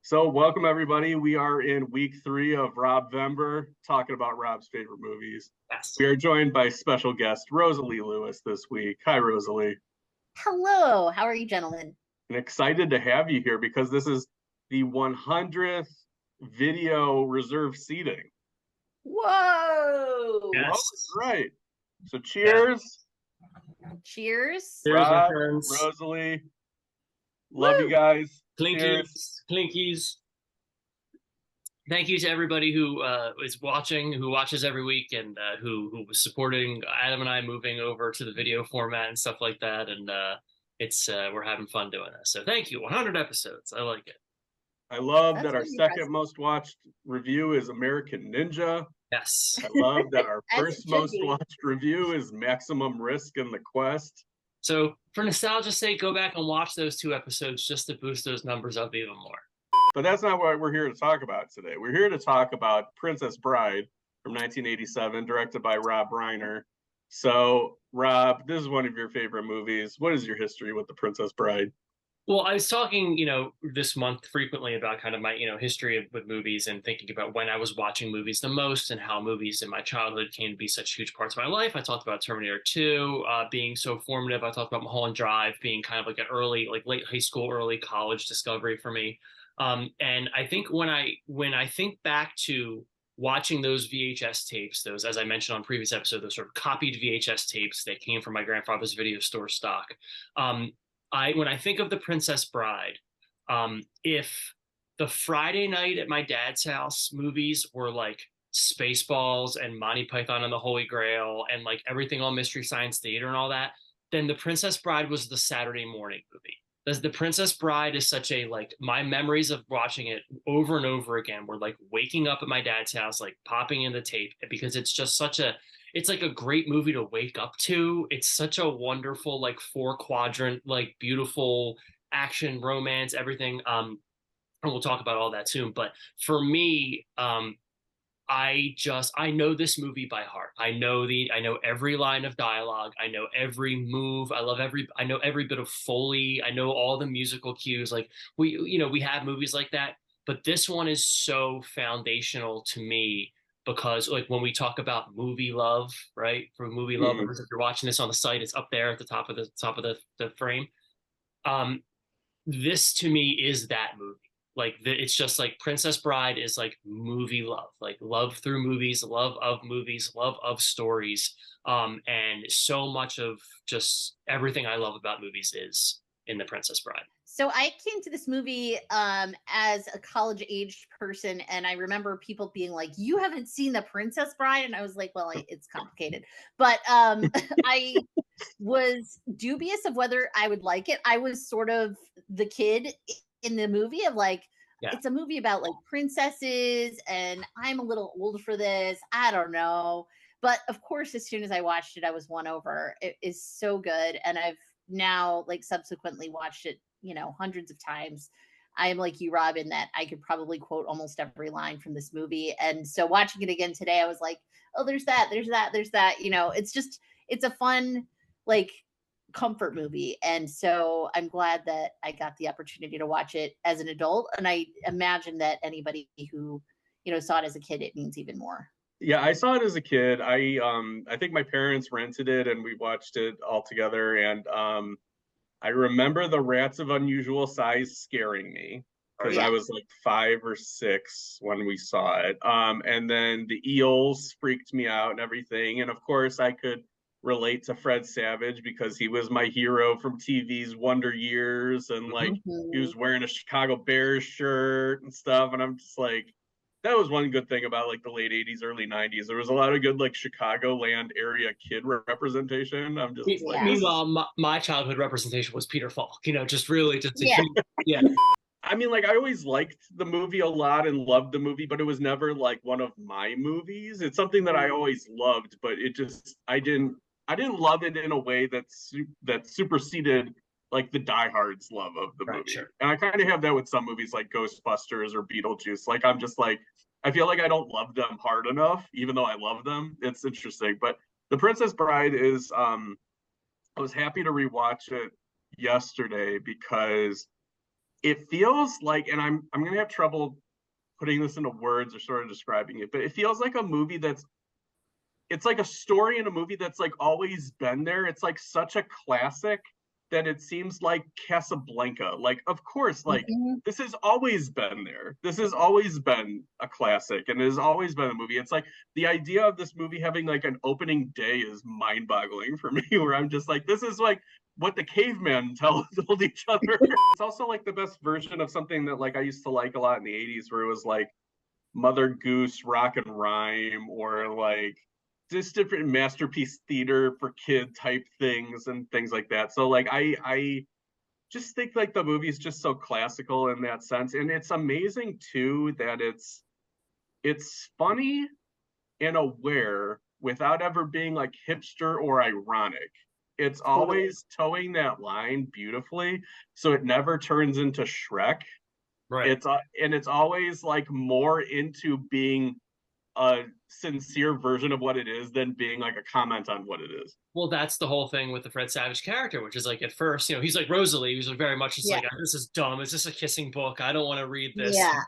So, welcome everybody. We are in week 3 of Robvember, talking about Rob's favorite movies. Yes. We are joined by special guest Rosalie Lewis this week. Hi, Rosalie. Hello, how are you, gentlemen? And excited to have you here because this is the 100th video reserve seating. Whoa! Yes. Right. So, cheers. Cheers. Cheers, Rob, my friends. Rosalie. Love you Woo! guys. Clinkies. Clinkies. Thank you to everybody who is watching, who watches every week, and who was supporting Adam and I moving over to the video format and stuff like that. And it's we're having fun doing this. So thank you. 100 episodes. I like it. I love That's that our pretty second impressive. most watched review is American Ninja. Yes. I love that our As it first should most be. watched review is Maximum Risk in the Quest. So for nostalgia's sake, go back and watch those 2 episodes just to boost those numbers up even more. But that's not what we're here to talk about today. We're here to talk about Princess Bride from 1987, directed by Rob Reiner. So, Rob, this is one of your favorite movies. What is your history with The Princess Bride? Well, I was talking, this month frequently about kind of my, history with movies and thinking about when I was watching movies the most and how movies in my childhood came to be such huge parts of my life. I talked about Terminator 2 being so formative. I talked about Mulholland Drive being kind of like an early, like late high school, early college discovery for me. And I think when I think back to watching those VHS tapes, those, as I mentioned on previous episode, those sort of copied VHS tapes that came from my grandfather's video store stock. When I think of The Princess Bride, if the Friday night at my dad's house movies were like Spaceballs and Monty Python and the Holy Grail and like everything on Mystery Science Theater and all that, then The Princess Bride was the Saturday morning movie. The Princess Bride is such a, like, my memories of watching it over and over again were like waking up at my dad's house, like popping in the tape, because it's just it's like a great movie to wake up to. It's such a wonderful, like, 4 quadrant, like, beautiful action, romance, everything. And we'll talk about all that soon. But for me, I know this movie by heart. I know every line of dialogue. I know every move. I know every bit of Foley. I know all the musical cues. Like, we have movies like that, but this one is so foundational to me because, like, when we talk about movie love, right? For movie lovers, if you're watching this on the site, it's up there at the top of the frame. This to me is that movie. Like, it's just like Princess Bride is like movie love, like love through movies, love of stories. And so much of just everything I love about movies is in The Princess Bride. So I came to this movie as a college-aged person, and I remember people being like, "You haven't seen The Princess Bride?" And I was like, "Well, it's complicated." But I was dubious of whether I would like it. I was sort of the kid in the movie of like, Yeah. it's a movie about like princesses, and I'm a little old for this. I don't know. But of course, as soon as I watched it, I was won over. It is so good. And I've now like subsequently watched it, hundreds of times. I am like you, Rob, in that I could probably quote almost every line from this movie. And so watching it again today, I was like, oh, there's that, there's that, there's that. It's a fun, like, comfort movie. And so I'm glad that I got the opportunity to watch it as an adult. And I imagine that anybody who, saw it as a kid, it means even more. Yeah, I saw it as a kid. I think my parents rented it and we watched it all together. And I remember the rats of unusual size scaring me because Yeah. I was like 5 or 6 when we saw it. And then the eels freaked me out and everything. And of course, I could relate to Fred Savage because he was my hero from TV's Wonder Years, and like he was wearing a Chicago Bears shirt and stuff. And I'm just like, that was one good thing about like the late 80s, early 90s. There was a lot of good like Chicagoland area kid representation. I'm just like, Meanwhile, my childhood representation was Peter Falk, just really just, yeah. I mean, like, I always liked the movie a lot and loved the movie, but it was never like one of my movies. It's something that I always loved, but it just I didn't love it in a way that superseded like the diehards love of the movie. Sure. And I kind of have that with some movies like Ghostbusters or Beetlejuice. Like, I'm just like, I feel like I don't love them hard enough, even though I love them. It's interesting. But The Princess Bride is I was happy to rewatch it yesterday because it feels like, and I'm gonna have trouble putting this into words or sort of describing it, but it feels like a movie that's it's like a story in a movie that's like always been there. It's like such a classic that it seems like Casablanca. Like, of course, like Mhm. this has always been there. This has always been a classic and it has always been a movie. It's like the idea of this movie having like an opening day is mind-boggling for me, where I'm just like, this is like what the cavemen told each other. It's also like the best version of something that like I used to like a lot in the 80s, where it was like Mother Goose, Rock and Rhyme, or like just different masterpiece theater for kid type things and things like that. So like I just think like the movie's just so classical in that sense. And it's amazing too that it's funny and aware without ever being like hipster or ironic. It's Totally. always towing that line beautifully, so it never turns into Shrek. Right. It's always like more into being a sincere version of what it is than being like a comment on what it is. Well, that's the whole thing with the Fred Savage character, which is like at first, he's like Rosalie, who's very much just Yeah. like, this is dumb. Is this a kissing book? I don't want to read this. Yeah.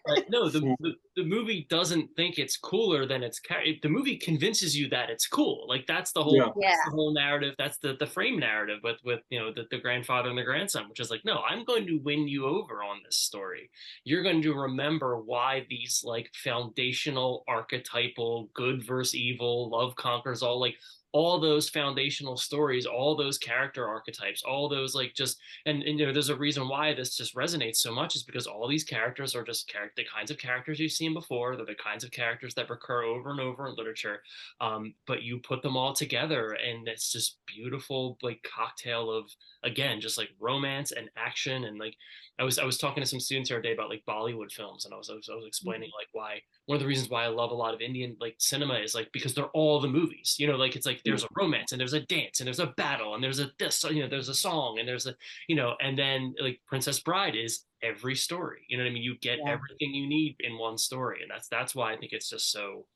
But no, the movie doesn't think it's cooler than the movie convinces you that it's cool. Like Yeah. Yeah. that's the whole narrative. That's the frame narrative with the grandfather and the grandson, which is like, no, I'm going to win you over on this story. You're going to remember why these like foundational archetypal good versus evil, love conquers all, like all those foundational stories, all those character archetypes, all those like just and there's a reason why this just resonates so much, is because all these characters are just the kinds of characters you've seen before. They're the kinds of characters that recur over and over in literature. But you put them all together and it's just beautiful like cocktail of, again, just like romance and action. And like I was talking to some students the other day about like Bollywood films, and I was explaining like why one of the reasons why I love a lot of Indian like cinema is like because they're all the movies. Like it's like there's a romance and there's a dance and there's a battle and there's a this, there's a song and there's a and then like Princess Bride is every story. You know what I mean? You get Yeah. everything you need in one story, and that's why I think it's just so.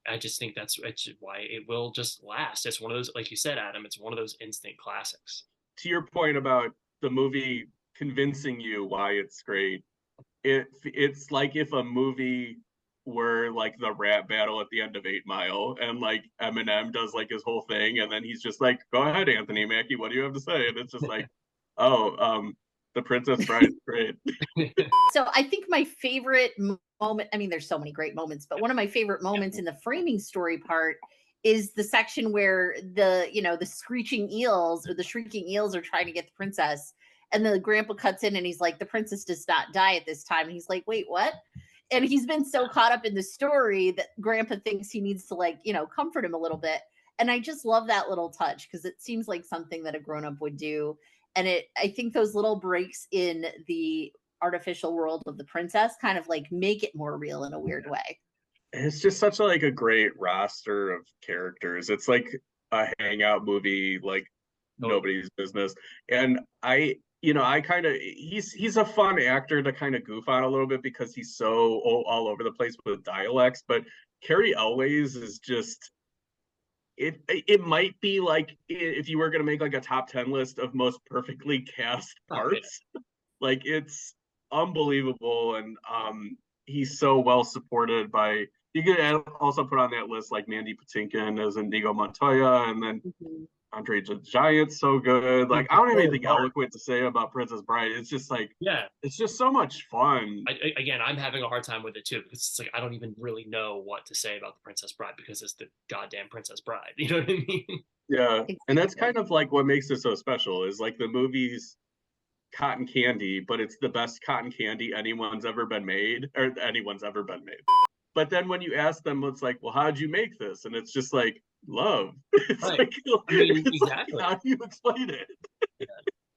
I just think that's why it will just last. It's one of those, like you said, Adam. It's one of those instant classics. To your point about the movie convincing you why it's great, it's like if a movie were like the rap battle at the end of 8 Mile, and like Eminem does like his whole thing, and then he's just like, "Go ahead, Anthony Mackie, what do you have to say?" And it's just like, "Oh, the Princess Bride is great." So I think my favorite moment, I mean, there's so many great moments, but one of my favorite moments in the framing story part is the section where the screeching eels or the shrieking eels are trying to get the princess. And the grandpa cuts in and he's like, the princess does not die at this time. And he's like, wait, what? And he's been so caught up in the story that grandpa thinks he needs to comfort him a little bit. And I just love that little touch because it seems like something that a grown up would do. And I think those little breaks in the artificial world of the princess kind of like make it more real in a weird way. It's just such like a great roster of characters. It's like a hangout movie, like nobody's business. And I kind of he's a fun actor to kind of goof on a little bit because he's so all over the place with dialects. But Carrie Elways is just it might be like if you were gonna make like a top 10 list of most perfectly cast parts, like it's unbelievable. And he's so well supported by, you could also put on that list like Mandy Patinkin as Inigo Montoya, and then Andre the Giant's so good. Like I don't have anything eloquent to say about Princess Bride. It's just like, Yeah, it's just so much fun. again, I'm having a hard time with it too because it's like I don't even really know what to say about the Princess Bride because it's the goddamn Princess Bride. You know what I mean? Yeah, and that's Exactly. kind of like what makes it so special is like the movie's cotton candy, but it's the best cotton candy anyone's ever been made, or anyone's ever been made. But then when you ask them, it's like, well, how'd you make this? And it's just like love. It's Right. like, I mean, it's exactly. like, how do you explain it? Yeah.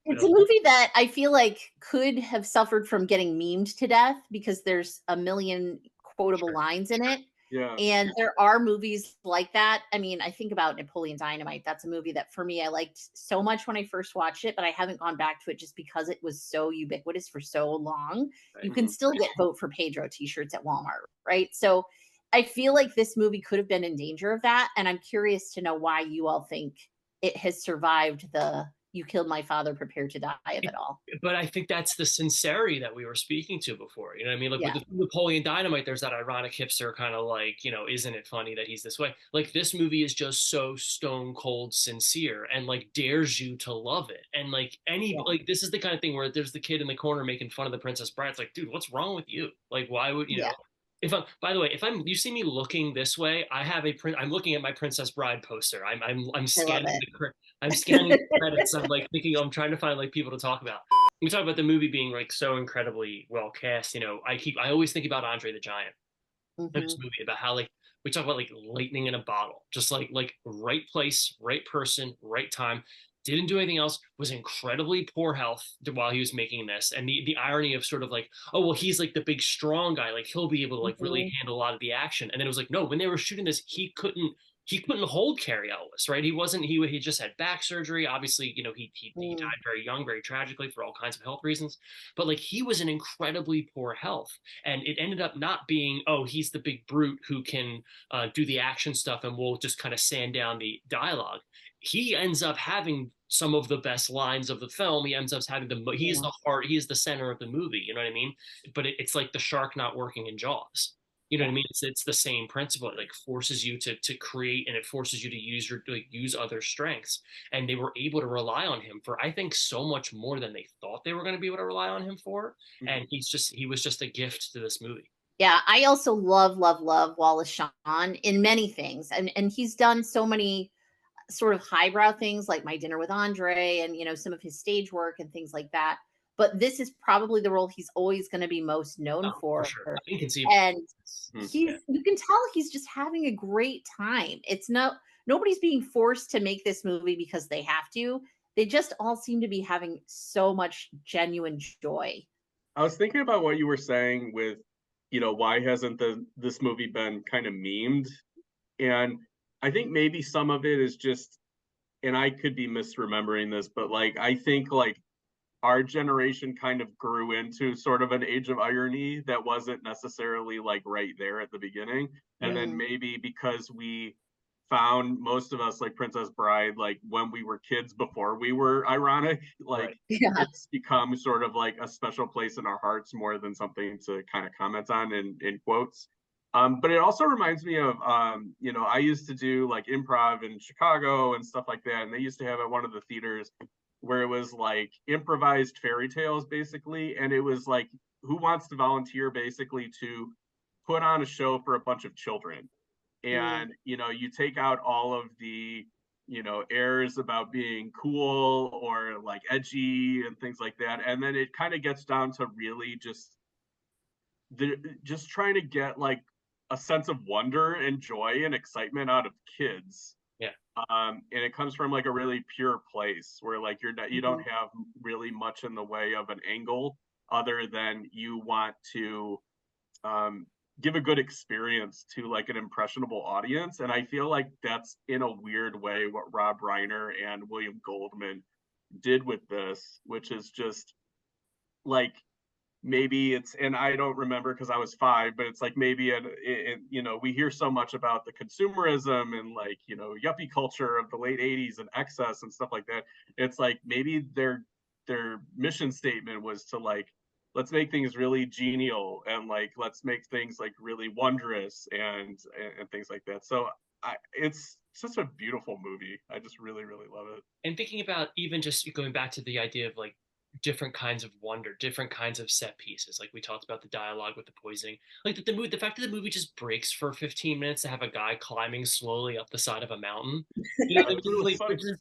It's a movie that I feel like could have suffered from getting memed to death because there's a million quotable lines in it. Yeah. And there are movies like that. I mean, I think about Napoleon Dynamite. That's a movie that for me, I liked so much when I first watched it, but I haven't gone back to it just because it was so ubiquitous for so long. Right. You can still get Vote for Pedro t-shirts at Walmart, right? So I feel like this movie could have been in danger of that. And I'm curious to know why you all think it has survived the you killed my father, prepare to die of it all. But I think that's the sincerity that we were speaking to before. You know what I mean? Like with Yeah. the Napoleon Dynamite, there's that ironic hipster kind of like, isn't it funny that he's this way? Like this movie is just so stone cold sincere and like dares you to love it. And like Yeah. like this is the kind of thing where there's the kid in the corner making fun of the Princess Bride. It's like, dude, what's wrong with you? Like, why would Yeah. if I'm, by the way, if you see me looking this way, I have I'm looking at my Princess Bride poster. I'm I love scanning it. I'm scanning the credits. I'm like thinking, I'm trying to find like people to talk about. We talk about the movie being like so incredibly well cast. I always think about Andre the Giant in this Hmm. movie, about how like we talk about like lightning in a bottle, just like right place, right person, right time. Didn't do anything else. Was incredibly poor health while he was making this, and the irony of sort of like, oh well, he's like the big strong guy, like he'll be able to like really Hmm. handle a lot of the action. And then it was like, no, when they were shooting this, he couldn't hold Carrie Ellis, right? He just had back surgery. Obviously, he Mm. died very young, very tragically for all kinds of health reasons. But like he was in incredibly poor health, and it ended up not being, oh, he's the big brute who can do the action stuff and we'll just kind of sand down the dialogue. He ends up having some of the best lines of the film. He ends up having he is Yeah. the heart, he is the center of the movie. You know what I mean? But it's like the shark not working in Jaws. You know what Yeah. I mean? It's the same principle. It like forces you to create, and it forces you to use other strengths. And they were able to rely on him for, I think, so much more than they thought they were going to be able to rely on him for. And he was just a gift to this movie. Yeah, I also love, love, love Wallace Shawn in many things. And he's done so many sort of highbrow things like My Dinner with Andre and some of his stage work and things like that. But this is probably the role he's always going to be most known Oh, for for. sure. Inconceivable. And Yeah. you can tell he's just having a great time. It's nobody's being forced to make this movie because they have to. They just all seem to be having so much genuine joy. I was thinking about what you were saying with, why hasn't this movie been kind of memed? And I think maybe some of it is just, and I could be misremembering this, but like I think like our generation kind of grew into sort of an age of irony that wasn't necessarily like right there at the beginning. And then Mm, maybe because we found most of us like Princess Bride, like when we were kids before we were ironic, like Right. yeah. it's become sort of like a special place in our hearts more than something to kind of comment on in quotes. But it also reminds me of, I used to do like improv in Chicago and stuff like that. And they used to have at one of the theaters where it was like improvised fairy tales basically. And it was like, who wants to volunteer basically to put on a show for a bunch of children? Mm, And, you take out all of the, airs about being cool or like edgy and things like that. And then it kind of gets down to really just trying to get like a sense of wonder and joy and excitement out of kids. Yeah. And it comes from like a really pure place where like you don't mhm, have really much in the way of an angle other than you want to um, give a good experience to like an impressionable audience. And I feel like that's in a weird way what Rob Reiner and William Goldman did with this, which is just like maybe it's, and I don't remember because I was 5, but it's like maybe we hear so much about the consumerism and like yuppie culture of the late 80s and excess and stuff like that. It's like maybe their mission statement was to like, let's make things really genial and like let's make things like really wondrous and things like that. So it's such a beautiful movie. I just really really love it. And thinking about even just going back to the idea of like different kinds of wonder, different kinds of set pieces. Like we talked about the dialogue with the poisoning, like the fact that the movie just breaks for 15 minutes to have a guy climbing slowly up the side of a mountain. You know what I That's mean? really Like, funny.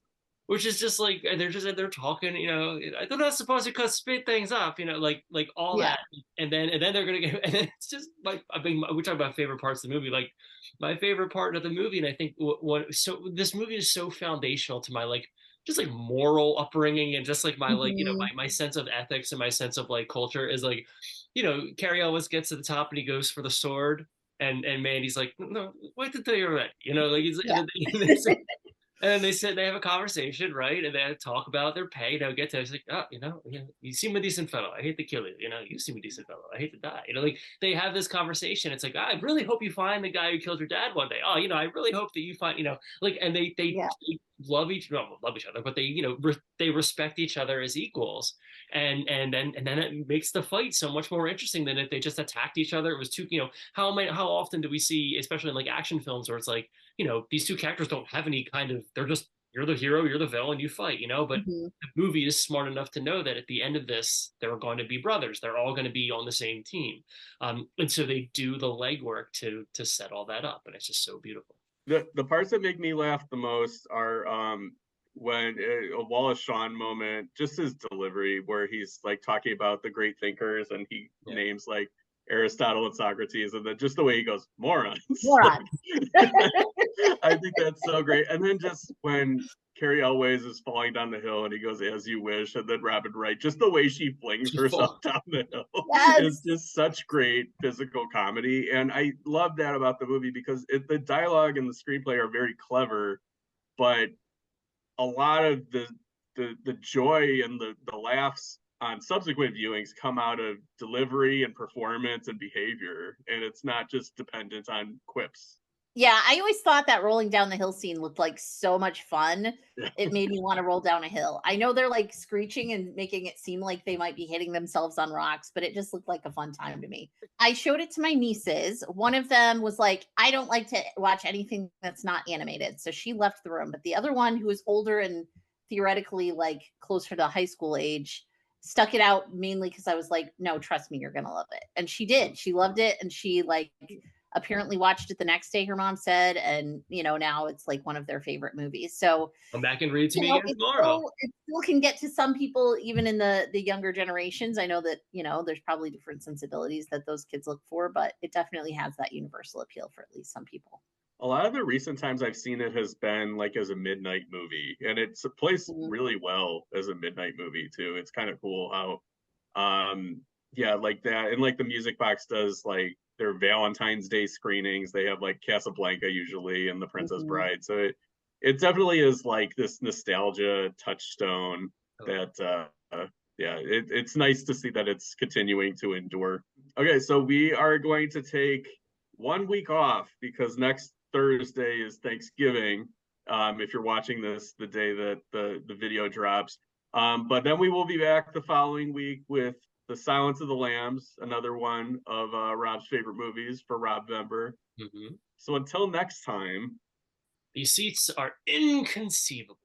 which is just like they're talking. They're not supposed to cut speed things up. Like all yeah. that, and then they're gonna get, and then it's just like I mean, we talk about favorite parts of the movie. Like my favorite part of the movie, and I think what so this movie is so foundational to my like just like moral upbringing and just like my like Mhm. my sense of ethics and my sense of like culture is like Carrie Ellis gets to the top and he goes for the sword and Mandy's like, no, wait until you're ready, like he's Yeah. and then they said they have a conversation, right? And they talk about their pay. They'll get to it's like, oh, you seem a decent fellow. I hate to kill you. You seem a decent fellow. I hate to die. Like they have this conversation. It's like, I really hope you find the guy who killed your dad one day. Oh, I really hope that you find, like, and they Yeah. love each other, but they, you know, they respect each other as equals, and then it makes the fight so much more interesting than if they just attacked each other. It was too, you know, how often do we see, especially in like action films, where it's like, you know, these two characters don't have any kind of, they're just, you're the hero, you're the villain, you fight, you know. But Mhm. the movie is smart enough to know that at the end of this, they're going to be brothers. They're all going to be on the same team, and so they do the legwork to set all that up, and it's just so beautiful. The parts that make me laugh the most are when a Wallace Shawn moment, just his delivery where he's like talking about the great thinkers and he Yeah. names like Aristotle and Socrates, and then just the way he goes, morons. Morons. I think that's so great. And then just when Carrie Elways is falling down the hill and he goes, as you wish, and then Robin Wright, just the way she flings herself down the hill is Yes. just such great physical comedy. And I love that about the movie because the dialogue and the screenplay are very clever, but a lot of the joy and the laughs on subsequent viewings come out of delivery and performance and behavior, and it's not just dependent on quips. Yeah, I always thought that rolling down the hill scene looked like so much fun. It made me want to roll down a hill. I know they're like screeching and making it seem like they might be hitting themselves on rocks, but it just looked like a fun time to me. I showed it to my nieces. One of them was like, I don't like to watch anything that's not animated. So she left the room. But the other one, who was older and theoretically like closer to high school age, stuck it out mainly because I was like, no, trust me, you're going to love it. And she did. She loved it. And she like apparently watched it the next day, her mom said, and you know, now it's like one of their favorite movies. So Come back and read it to you me know, again tomorrow. it still can get to some people even in the younger generations. I know that, you know, there's probably different sensibilities that those kids look for, but it definitely has that universal appeal for at least some people. A lot of the recent times I've seen it has been like as a midnight movie, and it's plays Mhm. really well as a midnight movie too. It's kind of cool how yeah, like that. And like the Music Box does like their Valentine's Day screenings. They have like Casablanca usually and The Princess Mhm. Bride. So it definitely is like this nostalgia touchstone that yeah, it's nice to see that it's continuing to endure. Okay, so we are going to take 1 week off because next Thursday is Thanksgiving. If you're watching this the day that the video drops. But then we will be back the following week with The Silence of the Lambs, another one of Rob's favorite movies for Robvember. Mm-hmm. So until next time. These seats are inconceivable.